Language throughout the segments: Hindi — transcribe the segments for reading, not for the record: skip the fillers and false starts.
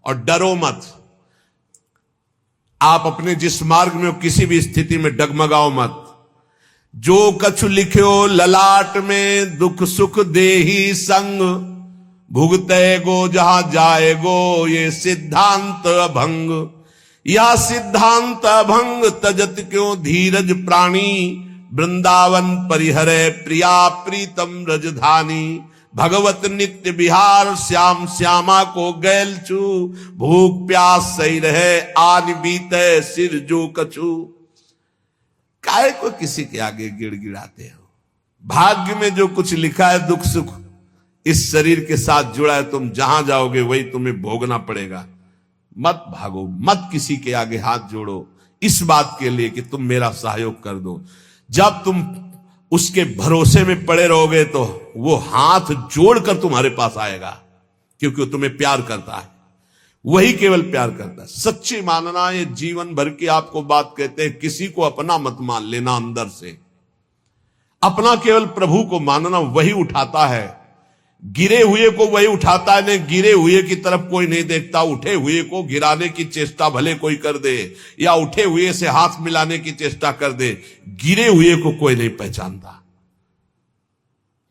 और डरो मत। आप अपने जिस मार्ग में हो किसी भी स्थिति में डगमगाओ मत। जो कछु लिख्यो ललाट में दुख सुख देही संग, भुगते गो जहां जाएगो ये सिद्धांत अभंग। यह सिद्धांत अभंग तजत क्यों धीरज प्राणी, वृंदावन परिहरे प्रिया प्रीतम रजधानी। भगवत नित्य विहार श्याम श्यामा को गैल छू, भूख प्यास सही रहे आन बीते सिर जो कछु। काहे को किसी के आगे गिड़गिड़ाते हो? भाग्य में जो कुछ लिखा है दुख सुख इस शरीर के साथ जुड़ा है, तुम जहां जाओगे वही तुम्हें भोगना पड़ेगा। मत भागो, मत किसी के आगे हाथ जोड़ो इस बात के लिए कि तुम मेरा सहयोग कर दो। जब तुम उसके भरोसे में पड़े रहोगे तो वो हाथ जोड़कर तुम्हारे पास आएगा, क्योंकि वो तुम्हें प्यार करता है, वही केवल प्यार करता है। सच्ची मानना, ये जीवन भर की आपको बात कहते हैं, किसी को अपना मत मान लेना। अंदर से अपना केवल प्रभु को मानना, वही उठाता है। गिरे हुए को वही उठाता है, नहीं गिरे हुए की तरफ कोई नहीं देखता। उठे हुए को गिराने की चेष्टा भले कोई कर दे, या उठे हुए से हाथ मिलाने की चेष्टा कर दे, गिरे हुए को कोई नहीं पहचानता।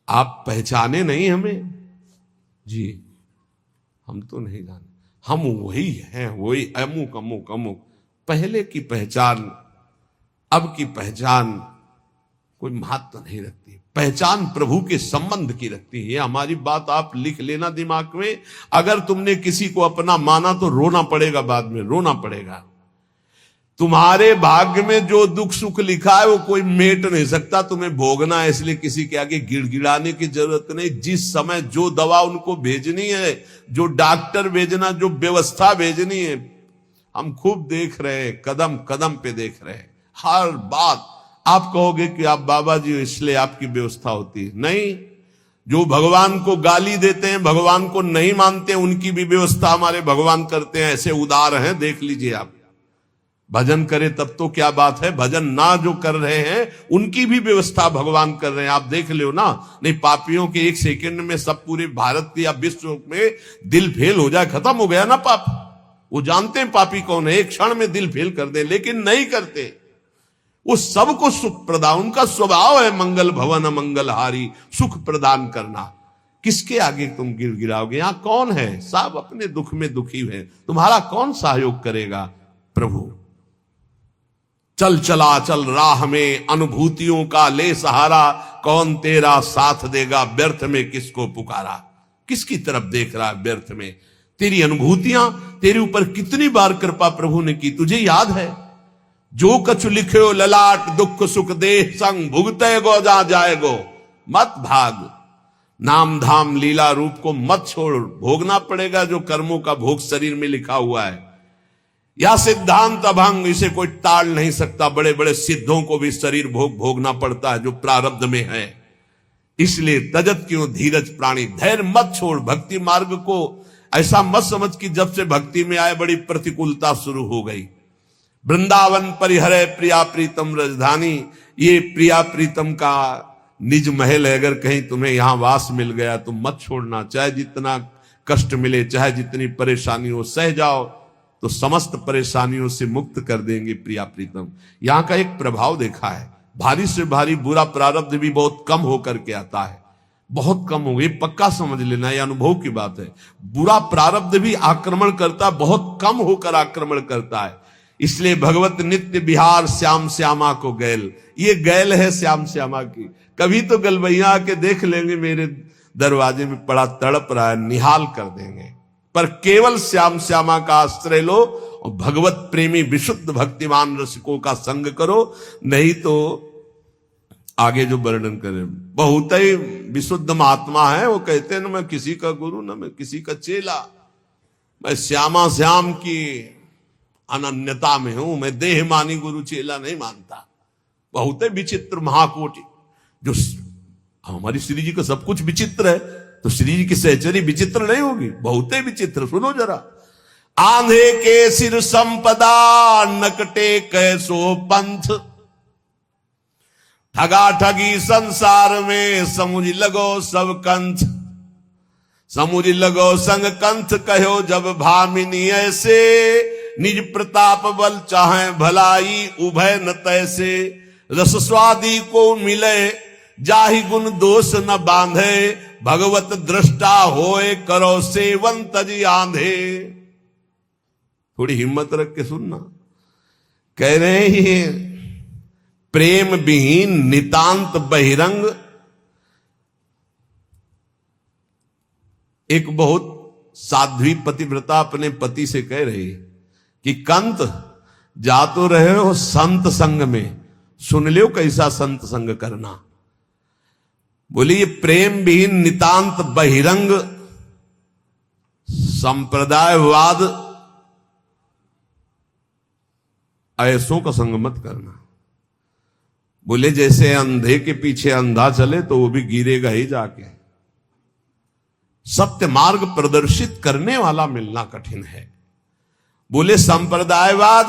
आप पहचाने नहीं हमें जी, हम तो नहीं जाने, हम वही हैं, वही अमुक अमुक अमुक। पहले की पहचान अब की पहचान कोई महत्व नहीं रखती। पहचान प्रभु के संबंध की रखती है। हमारी बात आप लिख लेना दिमाग में। अगर तुमने किसी को अपना माना तो रोना पड़ेगा, बाद में रोना पड़ेगा। तुम्हारे भाग्य में जो दुख सुख लिखा है वो कोई मेट नहीं सकता, तुम्हें भोगना है। इसलिए किसी के आगे गिड़गिड़ाने की जरूरत नहीं। जिस समय जो दवा उनको भेजनी है, जो डॉक्टर भेजना, जो व्यवस्था भेजनी है, हम खूब देख रहे हैं, कदम कदम पे देख रहे हैं। हर बात आप कहोगे कि आप बाबा जी इसलिए आपकी व्यवस्था होती है, नहीं। जो भगवान को गाली देते हैं, भगवान को नहीं मानते हैं, उनकी भी व्यवस्था हमारे भगवान करते हैं। ऐसे उदार हैं, देख लीजिए आप। भजन करे तब तो क्या बात है, भजन ना जो कर रहे हैं उनकी भी व्यवस्था भगवान कर रहे हैं। आप देख लो ना। नहीं, पापियों के एक सेकंड में सब पूरे भारत या विश्व में दिल फेल हो जाए, खत्म हो गया ना पाप। वो जानते हैं पापी कौन है, एक क्षण में दिल फेल कर दे, लेकिन नहीं करते। वो सबको सुख प्रदान, उनका स्वभाव है मंगल भवन मंगलहारी, सुख प्रदान करना। किसके आगे तुम गिड़गिड़ाओगे? यहां कौन है? सब अपने दुख में दुखी है, तुम्हारा कौन सहयोग करेगा? प्रभु। चल चला चल राह में अनुभूतियों का ले सहारा, कौन तेरा साथ देगा व्यर्थ में किसको पुकारा। किसकी तरफ देख रहा है व्यर्थ में? तेरी अनुभूतियां, तेरे ऊपर कितनी बार कृपा प्रभु ने की, तुझे याद है? जो कछु लिख्यो ललाट दुख सुख देह संग, भुगते गो जहां जाएगो। मत भाग, नाम धाम लीला रूप को मत छोड़, भोगना पड़ेगा जो कर्मों का भोग शरीर में लिखा हुआ है। या सिद्धांत अभंग, इसे कोई टाल नहीं सकता। बड़े बड़े सिद्धों को भी शरीर भोग भोगना पड़ता है जो प्रारब्ध में है। इसलिए तजत क्यों धीरज प्राणी, धैर्य मत छोड़। भक्ति मार्ग को ऐसा मत समझ कि जब से भक्ति में आए बड़ी प्रतिकूलता शुरू हो गई। वृंदावन परिहरे प्रिया प्रीतम राजधानी, ये प्रिया प्रीतम का निज महल है। अगर कहीं तुम्हें यहां वास मिल गया तो मत छोड़ना। चाहे जितना कष्ट मिले, चाहे जितनी परेशानी हो, सह जाओ तो समस्त परेशानियों से मुक्त कर देंगे प्रिया प्रीतम। यहां का एक प्रभाव देखा है, भारी से भारी बुरा प्रारब्ध भी बहुत कम होकर के आता है। बहुत कम हो गई, पक्का समझ लेना, यह अनुभव की बात है। बुरा प्रारब्ध भी आक्रमण करता, बहुत कम होकर आक्रमण करता है। इसलिए भगवत नित्य विहार श्याम श्यामा को गैल, ये गैल है श्याम श्यामा की। कभी तो गलबैया आके देख लेंगे, मेरे दरवाजे में पड़ा तड़प रहा है, निहाल कर देंगे। पर केवल श्याम श्यामा का आश्रय लो और भगवत प्रेमी विशुद्ध भक्तिमान रसिकों का संग करो। नहीं तो आगे जो वर्णन करें, बहुत ही विशुद्ध महात्मा है, वो कहते हैं ना, मैं किसी का गुरु ना मैं किसी का चेला, मैं श्यामा श्याम की अनन्यता में हूं, मैं देह मानी गुरु चेला नहीं मानता। बहुत ही विचित्र महाकोटि। जो हमारी श्री जी का सब कुछ विचित्र है, तो श्री जी की सहचरी विचित्र नहीं होगी? बहुत ही विचित्र। सुनो जरा। आंधे के सिर संपदा नकटे कैसो पंथ, ठगा ठगी संसार में समुझ लगो सब कंथ। समुझ लगो संग कंथ कहो जब भामिनी ऐसे, निज प्रताप बल चाहे भलाई उभय न तैसे। रस स्वादी को मिले जाहि गुण दोष न बांधे, भगवत दृष्टा होए करो सेवन तजी आंधे। थोड़ी हिम्मत रख के सुनना, कह रहे हैं प्रेम विहीन नितांत बहिरंग। एक बहुत साध्वी पतिव्रता अपने पति से कह रही कि कंत जा तो रहे हो संत संग में, सुन लियो कैसा संत संग करना। बोली ये प्रेम विहीन नितांत बहिरंग संप्रदायवाद ऐसों का संग मत करना। बोले जैसे अंधे के पीछे अंधा चले तो वो भी गिरेगा ही जाके। सत्य मार्ग प्रदर्शित करने वाला मिलना कठिन है। बोले संप्रदायवाद,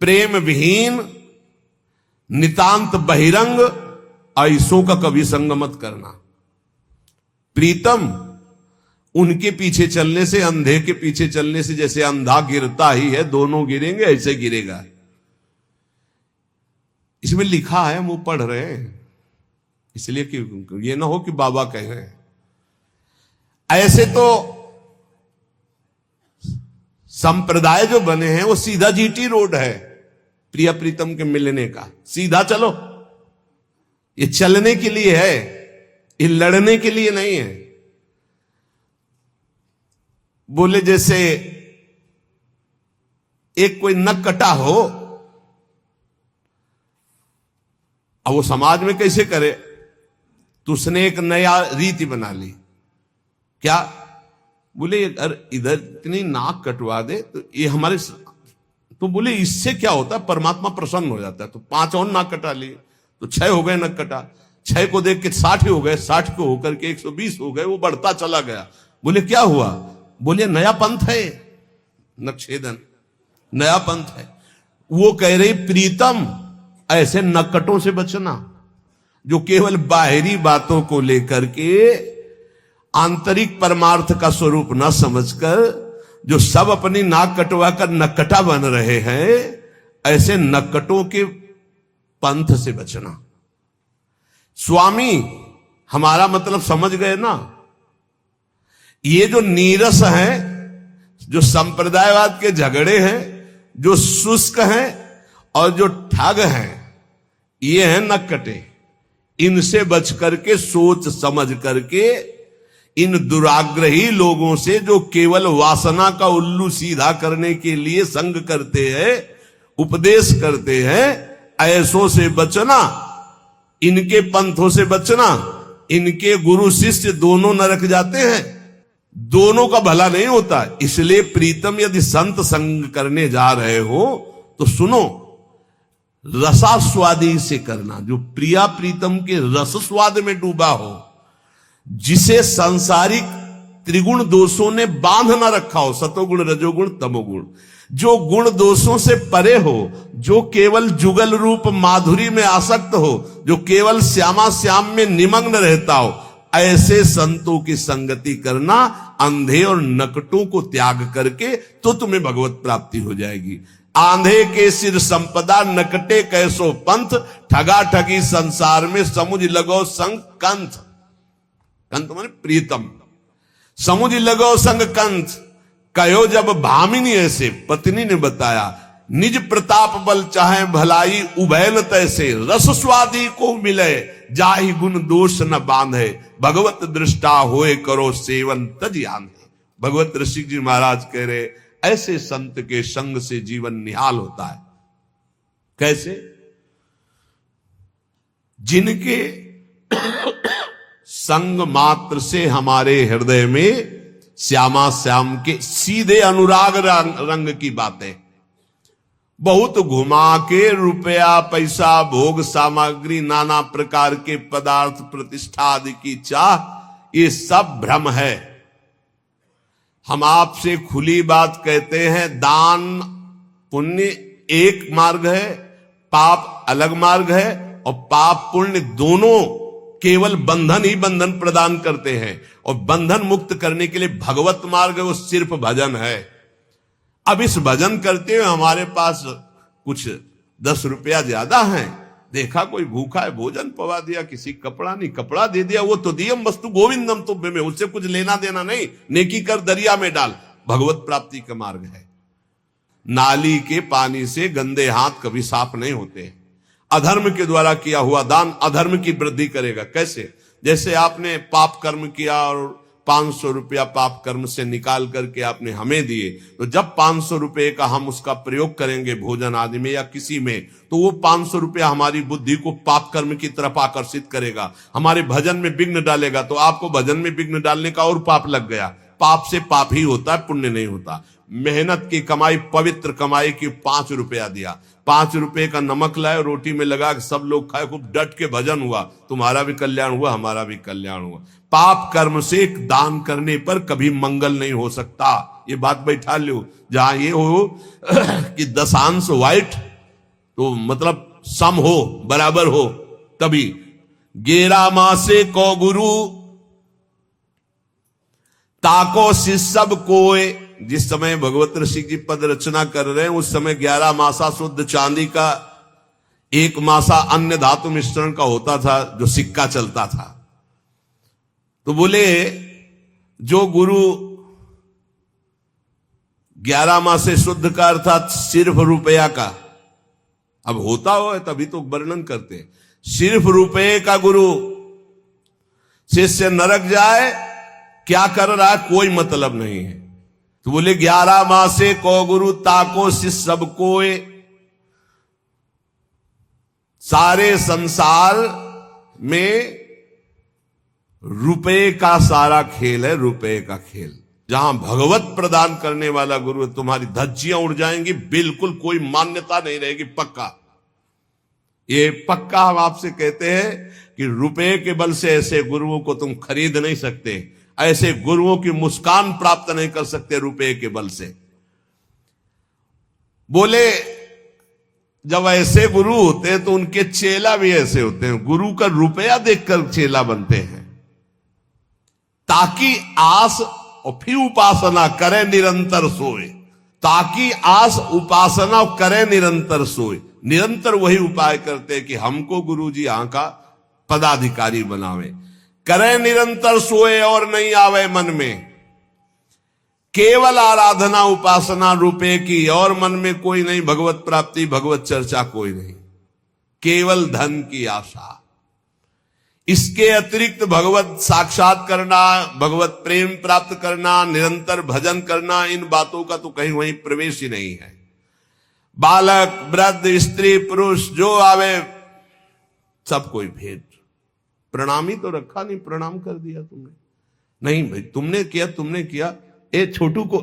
प्रेम विहीन, नितांत बहिरंग, ऐसों का कभी संग मत करना। प्रीतम उनके पीछे चलने से, अंधे के पीछे चलने से जैसे अंधा गिरता ही है, दोनों गिरेंगे ऐसे गिरेगा। इसमें लिखा है, हम वो पढ़ रहे हैं, इसलिए कि ये ना हो कि बाबा कह रहे हैं। ऐसे तो संप्रदाय जो बने हैं वो सीधा जीटी रोड है प्रिया प्रीतम के मिलने का। सीधा चलो, ये चलने के लिए है, ये लड़ने के लिए नहीं है। बोले जैसे एक कोई नक कटा हो, अब वो समाज में कैसे करे, तो उसने एक नया रीति बना ली। क्या? बोले अगर इधर इतनी नाक कटवा दे तो ये हमारे, तो बोले इससे क्या होता है, परमात्मा प्रसन्न हो जाता है। तो 5 और नाक कटा लिए तो 6 हो गए नक कटा। 6 को देख के 60 हो गए, 60 को होकर के 120 हो गए, वो बढ़ता चला गया। बोले क्या हुआ? बोले नया पंथ है, नक्षेदन नया पंथ है। वो कह रही प्रीतम ऐसे नक्कटों से बचना जो केवल बाहरी बातों को लेकर के आंतरिक परमार्थ का स्वरूप न समझकर जो सब अपनी नाक कटवा कर नक्कटा बन रहे हैं, ऐसे नक्कटों के पंथ से बचना। स्वामी हमारा मतलब समझ गए ना। ये जो नीरस हैं, जो संप्रदायवाद के झगड़े हैं, जो शुष्क हैं और जो ठग हैं, ये हैं नक्कटे। इनसे बच करके, सोच समझ करके, इन दुराग्रही लोगों से जो केवल वासना का उल्लू सीधा करने के लिए संग करते हैं, उपदेश करते हैं, ऐसों से बचना। इनके पंथों से बचना। इनके गुरु शिष्य दोनों नरक जाते हैं, दोनों का भला नहीं होता। इसलिए प्रीतम यदि संत संग करने जा रहे हो तो सुनो, रसास्वादी से करना, जो प्रिया प्रीतम के रस स्वाद में डूबा हो, जिसे सांसारिक त्रिगुण दोषों ने बांध ना रखा हो, सतोगुण रजोगुण तमोगुण, जो गुण दोषों से परे हो, जो केवल जुगल रूप माधुरी में आसक्त हो, जो केवल श्यामा श्याम में निमग्न रहता हो, ऐसे संतों की संगति करना। अंधे और नकटों को त्याग करके तो तुम्हें भगवत प्राप्ति हो जाएगी। आंधे के सिर संपदा, नकटे कैसो पंथ, ठगा ठगी संसार में समुझ लगो संग कंथ। कंथ माने प्रीतम। समुझ लगो संग कंथ कहो जब भामिनी ऐसे, पत्नी ने बताया, निज प्रताप बल चाहे भलाई उभय न तैसे, रस स्वादी को मिले जाहि गुण दोष न बांधे, भगवत दृष्टा होए करो सेवन तज आंधे। भगवत ऋषि जी महाराज कह रहे ऐसे संत के संग से जीवन निहाल होता है। कैसे? जिनके संग मात्र से हमारे हृदय में श्यामा श्याम के सीधे अनुराग रंग की बातें, बहुत घुमा के रुपया पैसा भोग सामग्री नाना प्रकार के पदार्थ प्रतिष्ठा आदि की चाह, ये सब भ्रम है। हम आपसे खुली बात कहते हैं, दान पुण्य एक मार्ग है, पाप अलग मार्ग है, और पाप पुण्य दोनों केवल बंधन ही बंधन प्रदान करते हैं, और बंधन मुक्त करने के लिए भगवत मार्ग वो सिर्फ भजन है। अब इस भजन करते हुए हमारे पास कुछ 10 रुपया ज्यादा है, देखा कोई भूखा है भोजन पवा दिया, किसी कपड़ा नहीं कपड़ा दे दिया, वो तो दियम वस्तु गोविंदम तुभ्य में, उससे कुछ लेना देना नहीं, नेकी कर दरिया में डाल, भगवत प्राप्ति का मार्ग है। नाली के पानी से गंदे हाथ कभी साफ नहीं होते। अधर्म के द्वारा किया हुआ दान अधर्म की वृद्धि करेगा। कैसे? जैसे आपने पाप कर्म किया और 500 रुपया पाप कर्म से निकाल करके आपने हमें दिए, तो जब 500 रुपये का हम उसका प्रयोग करेंगे भोजन आदि में या किसी में, तो वो 500 रुपया हमारी बुद्धि को पाप कर्म की तरफ आकर्षित करेगा, हमारे भजन में विघ्न डालेगा। तो आपको भजन में विघ्न डालने का और पाप लग गया। पाप से पाप ही होता है, पुण्य नहीं होता। मेहनत की कमाई, पवित्र कमाई की 5 रुपया दिया, 5 रुपए का नमक लाए, रोटी में लगा के सब लोग खाए, खूब डट के भजन हुआ, तुम्हारा भी कल्याण हुआ, हमारा भी कल्याण हुआ। पाप कर्म से दान करने पर कभी मंगल नहीं हो सकता, ये बात बैठा लो। जहां ये हो कि दशांश व्हाइट तो मतलब सम हो, बराबर हो, तभी 11 मासे को गुरु ताको शिष्य कोय। जिस समय भगवत ऋषि जी पद रचना कर रहे हैं उस समय 11 मासा शुद्ध चांदी का, 1 मासा अन्य धातु मिश्रण का होता था जो सिक्का चलता था। तो बोले जो गुरु 11 मासे शुद्ध का अर्थात सिर्फ रुपया का, अब होता हो तभी तो वर्णन करते हैं, सिर्फ रुपये का गुरु शिष्य नरक जाए, क्या कर रहा है कोई मतलब नहीं है। तो बोले 11 मासे को गुरु ताको शिष्य सब कोय। सारे संसार में रुपए का सारा खेल है, रुपए का खेल। जहां भगवत प्रदान करने वाला गुरु, तुम्हारी धज्जियां उड़ जाएंगी, बिल्कुल कोई मान्यता नहीं रहेगी, पक्का। ये पक्का हम आपसे कहते हैं कि रुपए के बल से ऐसे गुरुओं को तुम खरीद नहीं सकते, ऐसे गुरुओं की मुस्कान प्राप्त नहीं कर सकते रुपए के बल से। बोले जब ऐसे गुरु होते हैं तो उनके चेला भी ऐसे होते हैं, गुरु का रुपया देखकर चेला बनते हैं, ताकि आस और फिर उपासना करे निरंतर सोए। ताकि आस उपासना करे निरंतर सोए, निरंतर वही उपाय करते हैं कि हमको गुरु जी यहां का पदाधिकारी बनावे। करे निरंतर सोए और नहीं आवे मन में, केवल आराधना उपासना रुपए की, और मन में कोई नहीं, भगवत प्राप्ति भगवत चर्चा कोई नहीं, केवल धन की आशा। इसके अतिरिक्त भगवत साक्षात करना, भगवत प्रेम प्राप्त करना, निरंतर भजन करना, इन बातों का तो कहीं वहीं प्रवेश ही नहीं है। बालक वृद्ध स्त्री पुरुष जो आवे सब कोई भेद। प्रणामी तो रखा नहीं, प्रणाम कर दिया तुमने, नहीं भाई तुमने किया, ए छोटू को